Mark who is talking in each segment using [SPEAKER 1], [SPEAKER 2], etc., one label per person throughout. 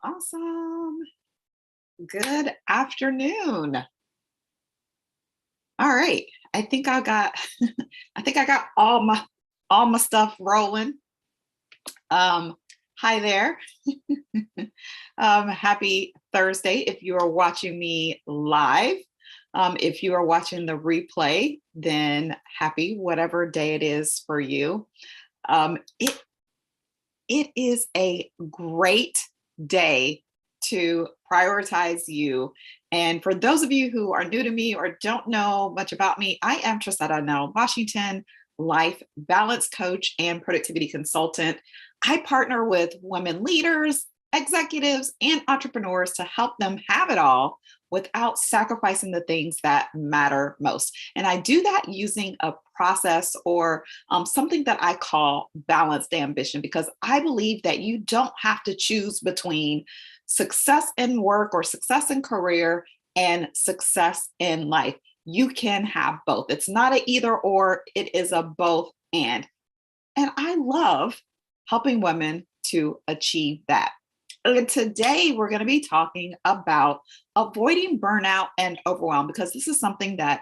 [SPEAKER 1] Awesome. Good afternoon. All right. I think I got I think I got all my stuff rolling. Um Hi there. Happy Thursday if you are watching me live. If you are watching the replay, then happy whatever day it is for you. It is a great day to prioritize you. And for those of you who are new to me or don't know much about me, I am Trisetta Nell Washington, life balance coach and productivity consultant. I partner with women leaders, executives, and entrepreneurs to help them have it all without sacrificing the things that matter most. And I do that using a process or something that I call balanced ambition, because I believe that you don't have to choose between success in work or success in career and success in life. You can have both. It's not a either or, it is a both and. And I love helping women to achieve that. And today, we're going to be talking about avoiding burnout and overwhelm, because this is something that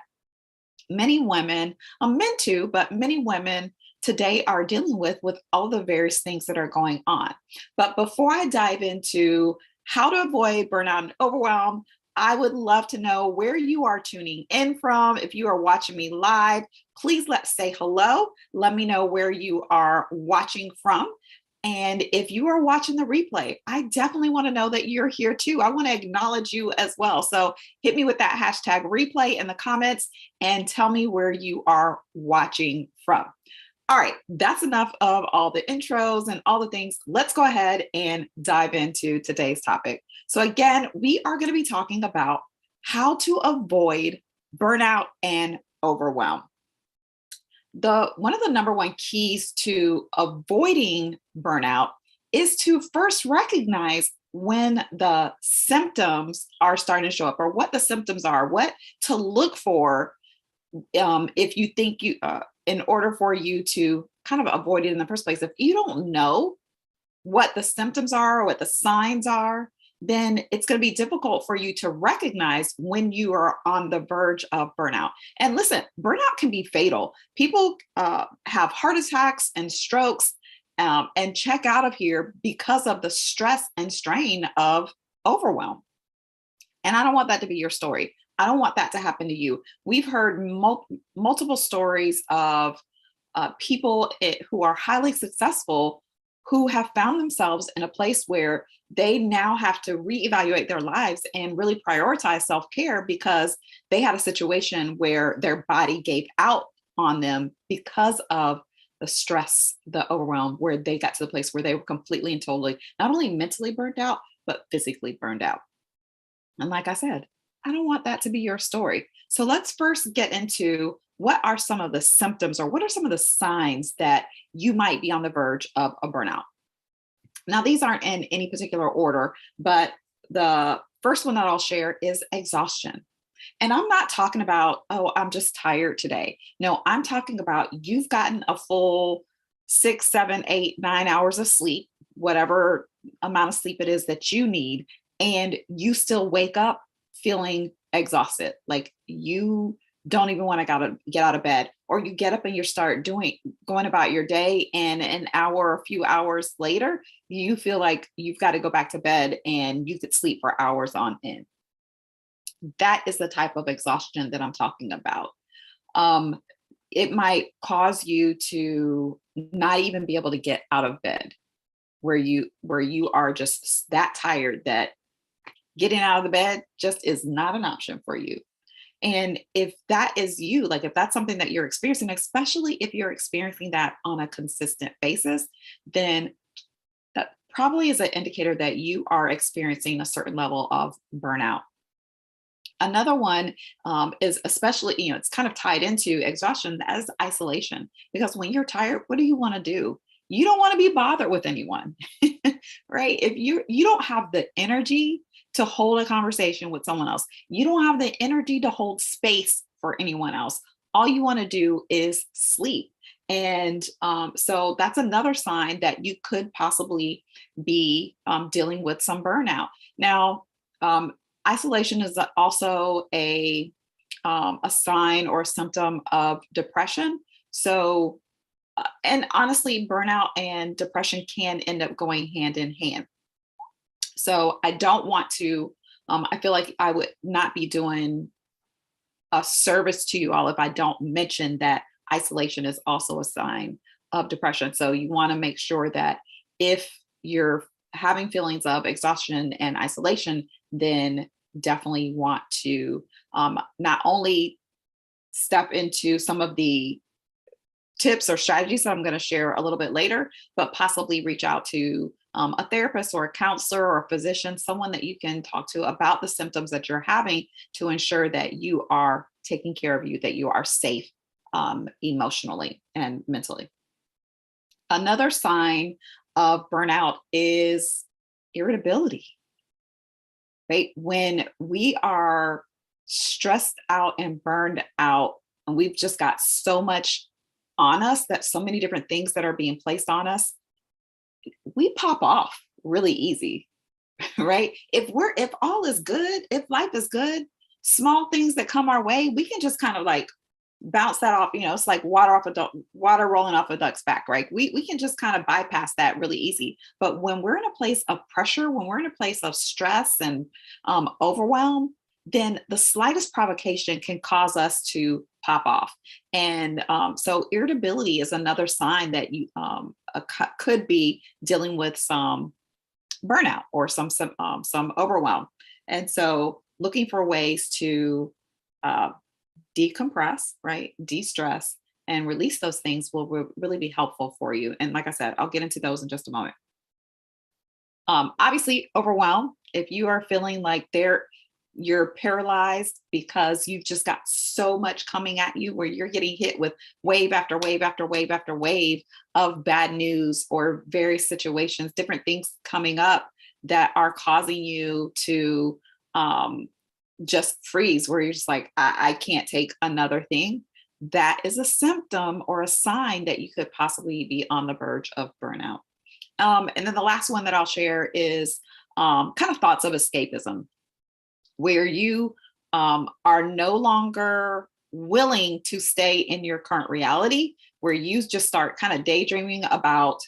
[SPEAKER 1] many women, men too, but many women today are dealing with all the various things that are going on. But before I dive into how to avoid burnout and overwhelm, I would love to know where you are tuning in from. If you are watching me live, please let's say hello. Let me know where you are watching from. And if you are watching the replay, I definitely want to know that you're here too. I want to acknowledge you as well. So hit me with that hashtag replay in the comments and tell me where you are watching from. All right, that's enough of all the intros and all the things. Let's go ahead and dive into today's topic. So, again, we are going to be talking about how to avoid burnout and overwhelm. One of the number one keys to avoiding burnout is to first recognize when the symptoms are starting to show up, or what the symptoms are, what to look for if you think in order for you to kind of avoid it in the first place. If you don't know what the symptoms are or what the signs are, then it's going to be difficult for you to recognize when you are on the verge of burnout. And listen, burnout can be fatal. People have heart attacks and strokes and check out of here because of the stress and strain of overwhelm. And I don't want that to be your story. I don't want that to happen to you. We've heard multiple stories of people who are highly successful who have found themselves in a place where they now have to reevaluate their lives and really prioritize self-care because they had a situation where their body gave out on them because of the stress, the overwhelm, where they got to the place where they were completely and totally not only mentally burned out, but physically burned out. And like I said, I don't want that to be your story. So let's first get into what are some of the symptoms, or what are some of the signs that you might be on the verge of a burnout. Now, these aren't in any particular order, but the first one that I'll share is exhaustion. And I'm not talking about, oh, I'm just tired today. No, I'm talking about you've gotten a full 6, 7, 8, 9 hours of sleep, whatever amount of sleep it is that you need, and you still wake up feeling exhausted. Like you don't even want to get out of bed, or you get up and you start going about your day, and an hour, a few hours later, you feel like you've got to go back to bed and you could sleep for hours on end. That is the type of exhaustion that I'm talking about. It might cause you to not even be able to get out of bed, where you are just that tired that getting out of the bed just is not an option for you. And if that is you, like if that's something that you're experiencing, especially if you're experiencing that on a consistent basis, then that probably is an indicator that you are experiencing a certain level of burnout. Another one is, especially, it's kind of tied into exhaustion, as isolation. Because when you're tired, what do you want to do? You don't want to be bothered with anyone, right? If you don't have the energy to hold a conversation with someone else, you don't have the energy to hold space for anyone else. All you want to do is sleep. And so that's another sign that you could possibly be dealing with some burnout. Now, isolation is also a sign or a symptom of depression. So, and honestly, burnout and depression can end up going hand in hand. So I don't want to, I feel like I would not be doing a service to you all if I don't mention that isolation is also a sign of depression. So you want to make sure that if you're having feelings of exhaustion and isolation, then definitely want to not only step into some of the tips or strategies that I'm going to share a little bit later, but possibly reach out to a therapist or a counselor or a physician, someone that you can talk to about the symptoms that you're having to ensure that you are taking care of you, that you are safe emotionally and mentally. Another sign of burnout is irritability, right? When we are stressed out and burned out, and we've just got so much on us, that so many different things that are being placed on us, we pop off really easy, right? If all is good, if life is good, small things that come our way, we can just kind of like bounce that off. It's like water rolling off a duck's back, right? We can just kind of bypass that really easy. But when we're in a place of pressure, when we're in a place of stress and overwhelm, then the slightest provocation can cause us to pop off. And so irritability is another sign that you could be dealing with some burnout or some overwhelm. And so looking for ways to decompress, right? De-stress and release those things will really be helpful for you. And like I said, I'll get into those in just a moment. Obviously, overwhelm. If you are feeling like you're paralyzed because you've just got so much coming at you, where you're getting hit with wave after wave after wave after wave of bad news or various situations, different things coming up that are causing you to just freeze, where you're just like, I can't take another thing. That is a symptom or a sign that you could possibly be on the verge of burnout. And then the last one that I'll share is kind of thoughts of escapism, where you are no longer willing to stay in your current reality, where you just start kind of daydreaming about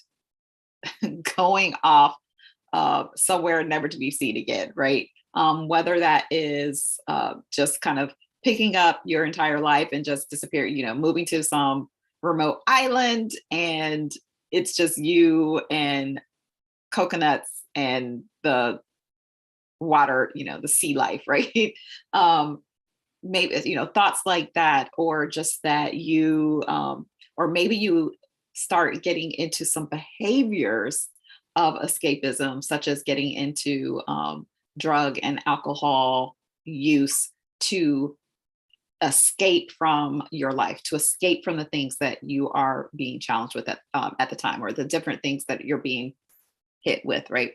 [SPEAKER 1] going off somewhere never to be seen again, right? Whether that is just kind of picking up your entire life and just disappear, moving to some remote island and it's just you and coconuts and the water, the sea life, right? Maybe, thoughts like that, or just that or maybe you start getting into some behaviors of escapism, such as getting into drug and alcohol use to escape from your life, to escape from the things that you are being challenged with at the time, or the different things that you're being hit with, right?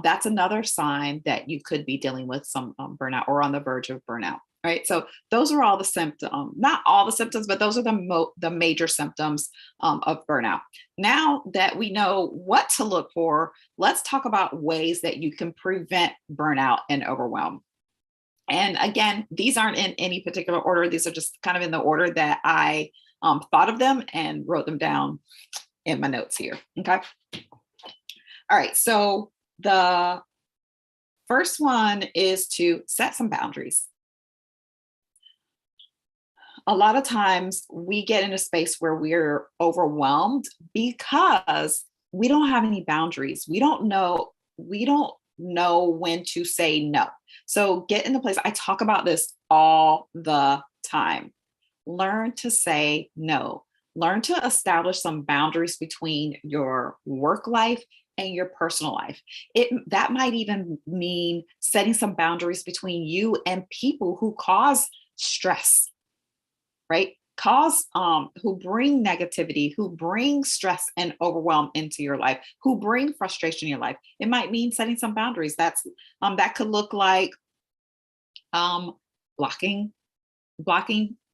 [SPEAKER 1] That's another sign that you could be dealing with some burnout or on the verge of burnout, right? So those are all the symptoms, not all the symptoms, but those are the major symptoms of burnout. Now that we know what to look for, let's talk about ways that you can prevent burnout and overwhelm. And again, these aren't in any particular order. These are just kind of in the order that I thought of them and wrote them down in my notes here. Okay. All right. So the first one is to set some boundaries. A lot of times we get in a space where we're overwhelmed because we don't have any boundaries. We don't know when to say no. So get in the place. I talk about this all the time. Learn to say no. Learn to establish some boundaries between your work life and your personal life. That might even mean setting some boundaries between you and people who cause stress, right? Who bring negativity, who bring stress and overwhelm into your life, who bring frustration in your life. It might mean setting some boundaries. That could look like blocking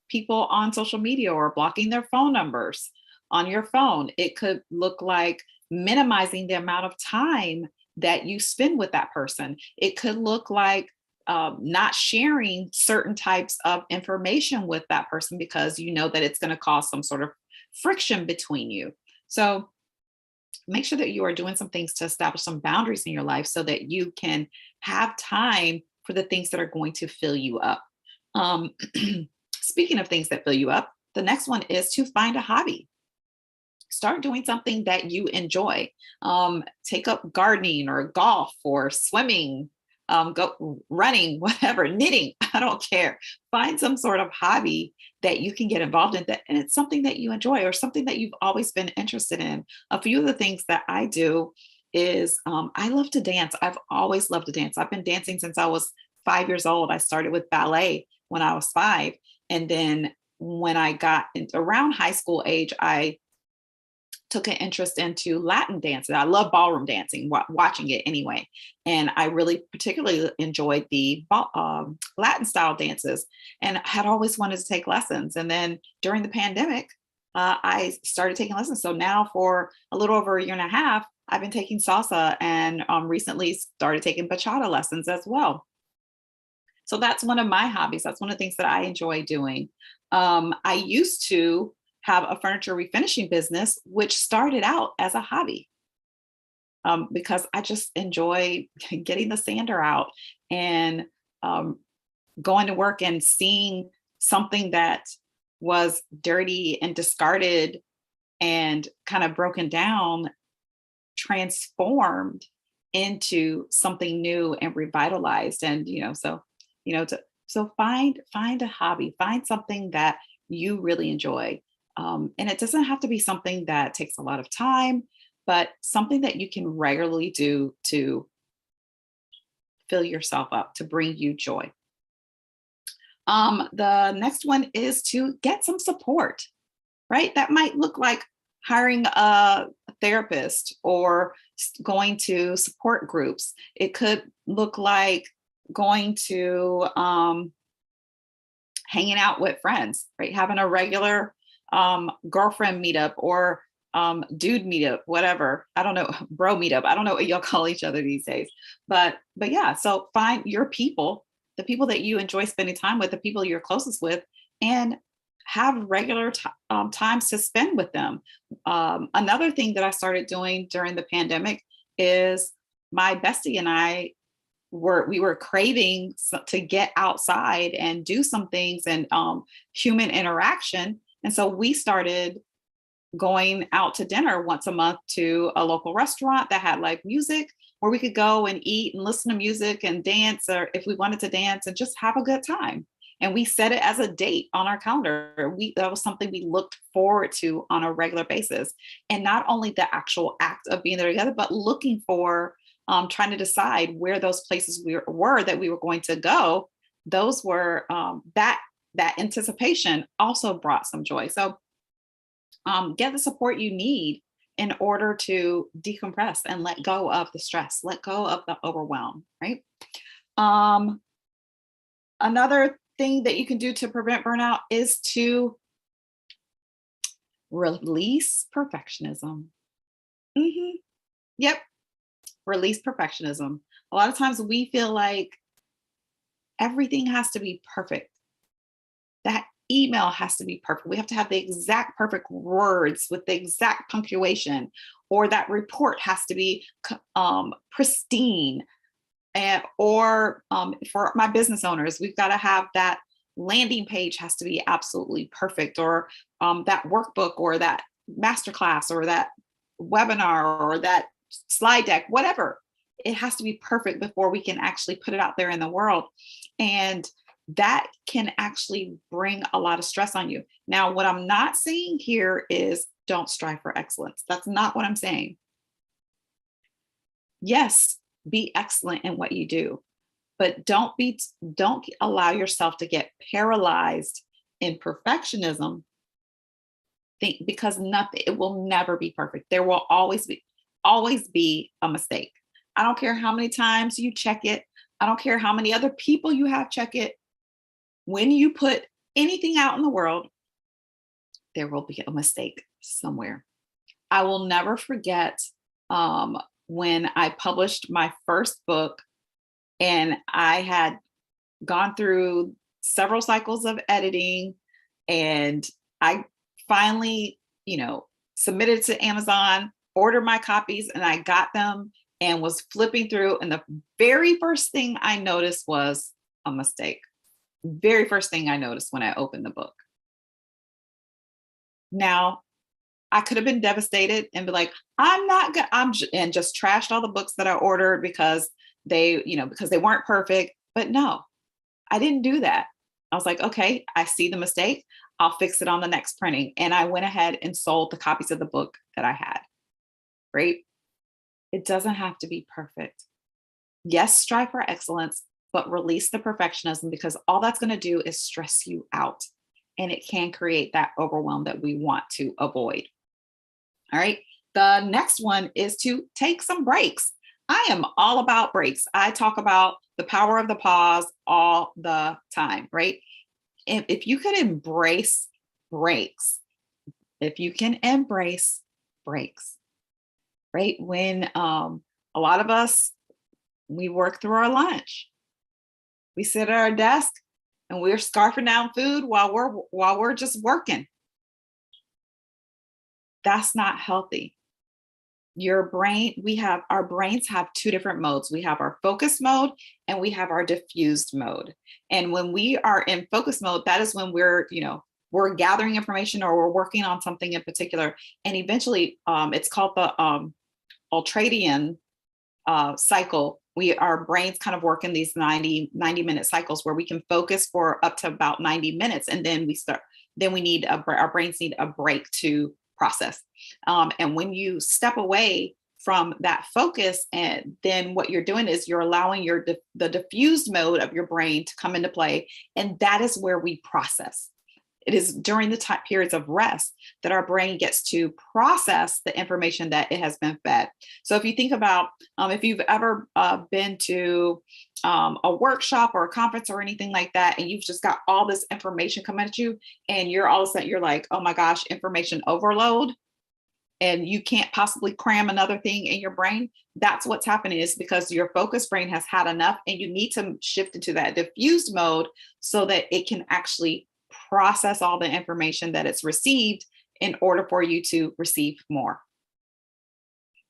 [SPEAKER 1] people on social media, or blocking their phone numbers. on your phone. It could look like minimizing the amount of time that you spend with that person. It could look like not sharing certain types of information with that person because you know that it's going to cause some sort of friction between you. So make sure that you are doing some things to establish some boundaries in your life so that you can have time for the things that are going to fill you up. Um, Speaking of things that fill you up, the next one is to find a hobby. Start doing something that you enjoy. Take up gardening or golf or swimming, go running, whatever, knitting. I don't care. Find some sort of hobby that you can get involved in that, and it's something that you enjoy or something that you've always been interested in. A few of the things that I do is I love to dance. I've always loved to dance. I've been dancing since I was 5 years old. I started with ballet when I was five. And then when I got around high school age, I took an interest into Latin dancing. I love ballroom dancing, watching it anyway. And I really particularly enjoyed the Latin style dances and had always wanted to take lessons. And then during the pandemic, I started taking lessons. So now for a little over a year and a half, I've been taking salsa and recently started taking bachata lessons as well. So that's one of my hobbies. That's one of the things that I enjoy doing. I used to have a furniture refinishing business, which started out as a hobby because I just enjoy getting the sander out and um, going to work and seeing something that was dirty and discarded and kind of broken down transformed into something new and revitalized. And so find a hobby, find something that you really enjoy. And it doesn't have to be something that takes a lot of time, but something that you can regularly do to fill yourself up, to bring you joy. The next one is to get some support, right? That might look like hiring a therapist or going to support groups. It could look like going to hanging out with friends, right? Having a regular girlfriend meetup or dude meetup, whatever. I don't know, bro meetup. I don't know what y'all call each other these days. But yeah, so find your people, the people that you enjoy spending time with, the people you're closest with, and have regular times to spend with them. Another thing that I started doing during the pandemic is my bestie and I we were craving to get outside and do some things and human interaction. And so we started going out to dinner once a month to a local restaurant that had live music where we could go and eat and listen to music and dance, or if we wanted to dance and just have a good time. And we set it as a date on our calendar. That was something we looked forward to on a regular basis. And not only the actual act of being there together, but looking for, trying to decide where those places were that we were going to go. Those were that anticipation also brought some joy. So get the support you need in order to decompress and let go of the stress, let go of the overwhelm, right? Another thing that you can do to prevent burnout is to release perfectionism. Yep, release perfectionism. A lot of times we feel like everything has to be perfect. That email has to be perfect. We have to have the exact perfect words with the exact punctuation, or that report has to be pristine. Or for my business owners, we've got to have that landing page has to be absolutely perfect, or that workbook or that masterclass or that webinar or that slide deck, whatever. It has to be perfect before we can actually put it out there in the world. And that can actually bring a lot of stress on you. Now, what I'm not saying here is don't strive for excellence. That's not what I'm saying. Yes, be excellent in what you do, but don't allow yourself to get paralyzed in perfectionism. Because it will never be perfect. There will always be a mistake. I don't care how many times you check it. I don't care how many other people you have check it. When you put anything out in the world, there will be a mistake. somewhere. I will never forget when I published my first book, and I had gone through several cycles of editing, and I finally, submitted to Amazon, ordered my copies, and I got them and was flipping through. And the very first thing I noticed was a mistake. Very first thing I noticed when I opened the book. Now, I could have been devastated and be like, I'm not good. And just trashed all the books that I ordered because because they weren't perfect. But no, I didn't do that. I was like, okay, I see the mistake. I'll fix it on the next printing. And I went ahead and sold the copies of the book that I had. Right? It doesn't have to be perfect. Yes, strive for excellence, but release the perfectionism, because all that's going to do is stress you out, and it can create that overwhelm that we want to avoid. All right. The next one is to take some breaks. I am all about breaks. I talk about the power of the pause all the time, right? If you could embrace breaks, if you can embrace breaks, right? When a lot of us, we work through our lunch, we sit at our desk and we're scarfing down food while we're just working. That's not healthy. Our brains have two different modes. We have our focus mode and we have our diffused mode. And when we are in focus mode, that is when we're gathering information or we're working on something in particular. And eventually, it's called the ultradian cycle. Our brains kind of work in these 90-minute cycles where we can focus for up to about 90 minutes. And then our brains need a break to process. And when you step away from that focus, and then what you're doing is you're allowing the diffused mode of your brain to come into play. And that is where we process. It is during the time periods of rest that our brain gets to process the information that it has been fed. So if you think about, if you've ever been to a workshop or a conference or anything like that, and you've just got all this information coming at you, and you're all of a sudden, you're like, oh my gosh, information overload, and you can't possibly cram another thing in your brain. That's what's happening, is because your focused brain has had enough, and you need to shift into that diffused mode so that it can actually process all the information that it's received in order for you to receive more.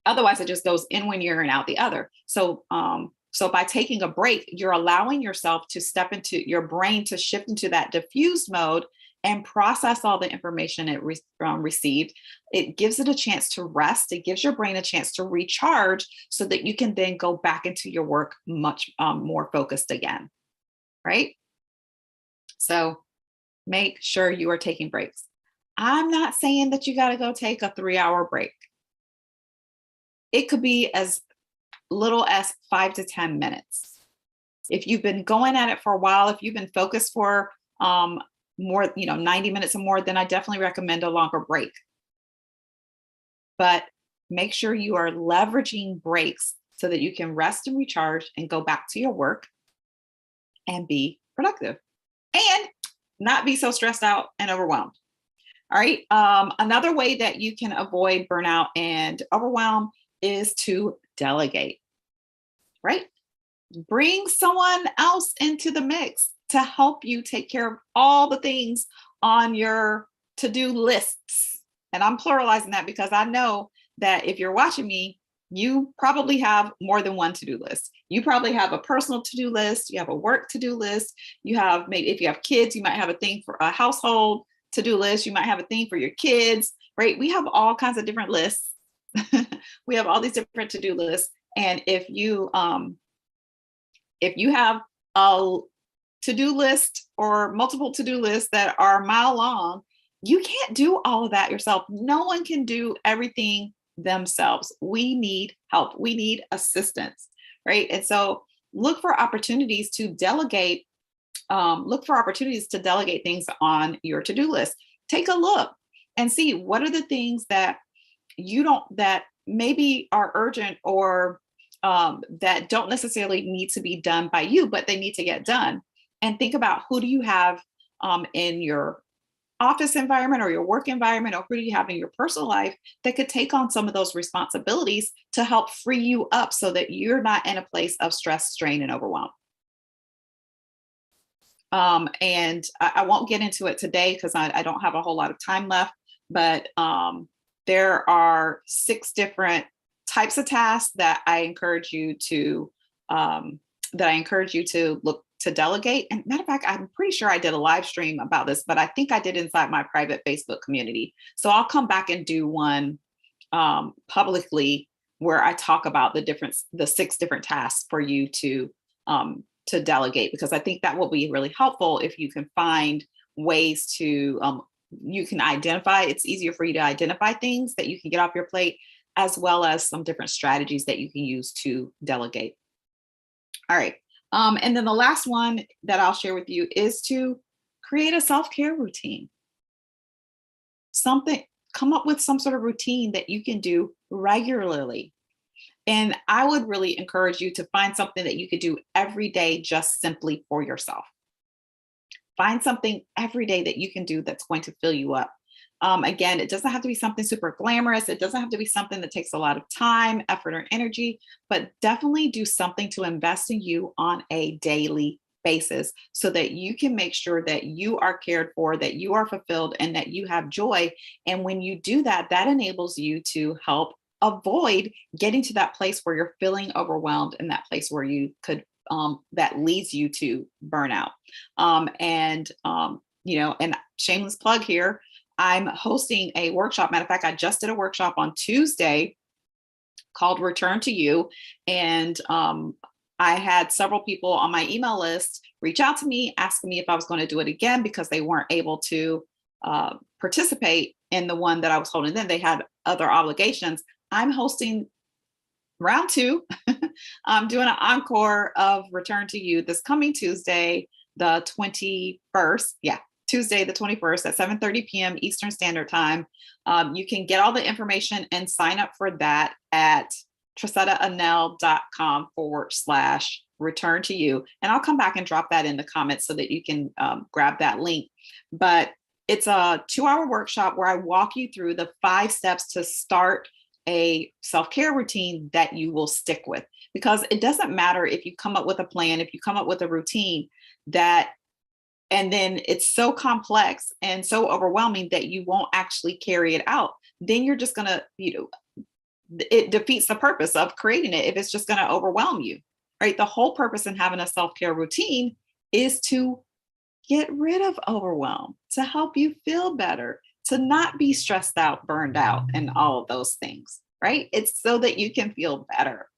[SPEAKER 1] Otherwise, it just goes in one ear and out the other. So by taking a break, you're allowing yourself to step into your brain to shift into that diffused mode and process all the information it received. It gives it a chance to rest. It gives your brain a chance to recharge so that you can then go back into your work much more focused again, right? So make sure you are taking breaks. I'm not saying that you got to go take a 3-hour break. It could be as little as 5 to 10 minutes. If you've been going at it for a while, if you've been focused for more, 90 minutes or more, then I definitely recommend a longer break. But make sure you are leveraging breaks so that you can rest and recharge and go back to your work and be productive and not be so stressed out and overwhelmed. All right. Another way that you can avoid burnout and overwhelm is to delegate, right? Bring someone else into the mix to help you take care of all the things on your to-do lists. And I'm pluralizing that because I know that if you're watching me, you probably have more than one to-do list. You probably have a personal to-do list. You have a work to-do list. You have, maybe if you have kids, you might have a thing for a household to-do list. You might have a thing for your kids, right? We have all kinds of different lists. We have all these different to-do lists. And if you have a to-do list or multiple to-do lists that are a mile long, you can't do all of that yourself. No one can do everything themselves. We need help. We need assistance, right? And so look for opportunities to delegate. Look for opportunities to delegate things on your to-do list. Take a look and see what are the things that that maybe are urgent or that don't necessarily need to be done by you, but they need to get done. And think about, who do you have in your office environment or your work environment, or who do you have in your personal life that could take on some of those responsibilities to help free you up so that you're not in a place of stress, strain, and overwhelm. And I won't get into it today because I don't have a whole lot of time left, but there are 6 different types of tasks that I encourage you to look to delegate. And matter of fact, I'm pretty sure I did a live stream about this, but I think I did inside my private Facebook community. So I'll come back and do one publicly where I talk about the 6 different tasks for you to delegate, because I think that will be really helpful if you can find ways to you can identify. It's easier for you to identify things that you can get off your plate, as well as some different strategies that you can use to delegate. All right. And then the last one that I'll share with you is to create a self-care routine. Come up with some sort of routine that you can do regularly. And I would really encourage you to find something that you could do every day just simply for yourself. Find something every day that you can do that's going to fill you up. Again, it doesn't have to be something super glamorous. It doesn't have to be something that takes a lot of time, effort, or energy, but definitely do something to invest in you on a daily basis so that you can make sure that you are cared for, that you are fulfilled, and that you have joy. And when you do that, that enables you to help avoid getting to that place where you're feeling overwhelmed, and that place where you could that leads you to burnout. And shameless plug here, I'm hosting a workshop. Matter of fact, I just did a workshop on Tuesday called Return to You. And I had several people on my email list reach out to me, asking me if I was going to do it again because they weren't able to participate in the one that I was holding. Then they had other obligations. I'm hosting round 2. I'm doing an encore of Return to You this coming Tuesday, the 21st. Yeah, Tuesday, the 21st at 7:30 p.m. Eastern Standard Time. You can get all the information and sign up for that at tresettaanel.com/return to you. And I'll come back and drop that in the comments so that you can grab that link. But it's a 2-hour workshop where I walk you through the 5 steps to start a self-care routine that you will stick with. Because it doesn't matter if you come up with a plan, if you come up with a routine and then it's so complex and so overwhelming that you won't actually carry it out, then you're just going to, it defeats the purpose of creating it if it's just going to overwhelm you, right? The whole purpose in having a self-care routine is to get rid of overwhelm, to help you feel better, to not be stressed out, burned out, and all of those things, right? It's so that you can feel better,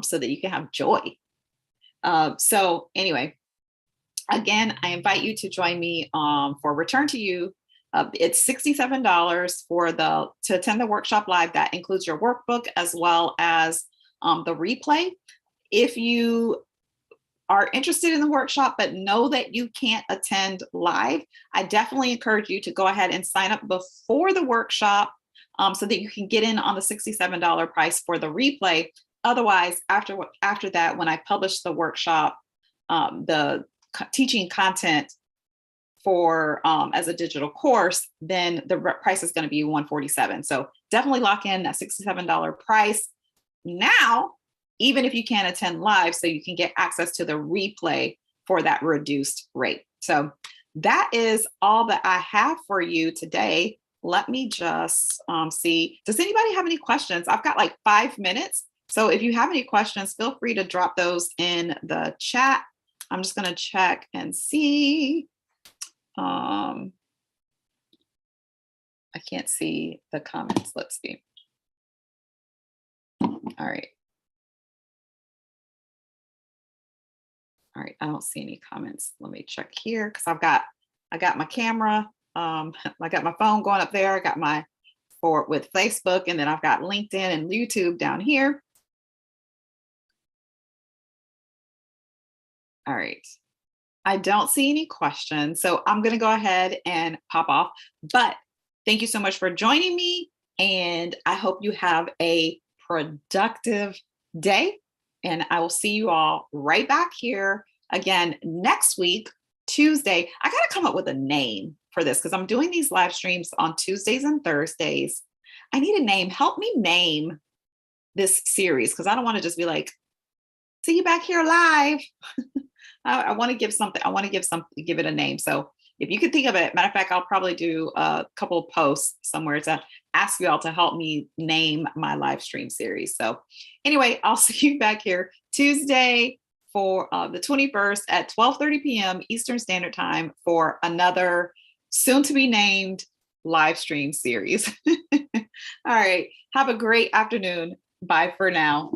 [SPEAKER 1] so that you can have joy. So anyway, again, I invite you to join me for Return to You. It's $67 to attend the workshop live. That includes your workbook as well as the replay. If you are interested in the workshop but know that you can't attend live, I definitely encourage you to go ahead and sign up before the workshop so that you can get in on the $67 price for the replay. Otherwise, after that, when I publish the workshop, the teaching content for as a digital course, then the price is going to be $147. So definitely lock in that $67 price now, even if you can't attend live, so you can get access to the replay for that reduced rate. So that is all that I have for you today. Let me just see. Does anybody have any questions? I've got like 5 minutes. So if you have any questions, feel free to drop those in the chat. I'm just going to check and see. I can't see the comments. Let's see. All right. All right, I don't see any comments. Let me check here because I got my camera. I got my phone going up there. I got with Facebook, and then I've got LinkedIn and YouTube down here. All right. I don't see any questions, so I'm going to go ahead and pop off. But thank you so much for joining me, and I hope you have a productive day. And I will see you all right back here again next week, Tuesday. I got to come up with a name for this because I'm doing these live streams on Tuesdays and Thursdays. I need a name. Help me name this series because I don't want to just be like, see you back here live. I want to give something. I want to give it a name. So if you could think of it, matter of fact, I'll probably do a couple of posts somewhere to ask you all to help me name my live stream series. So anyway, I'll see you back here Tuesday for the 21st at 12:30 p.m. Eastern Standard Time for another soon to be named live stream series. All right. Have a great afternoon. Bye for now.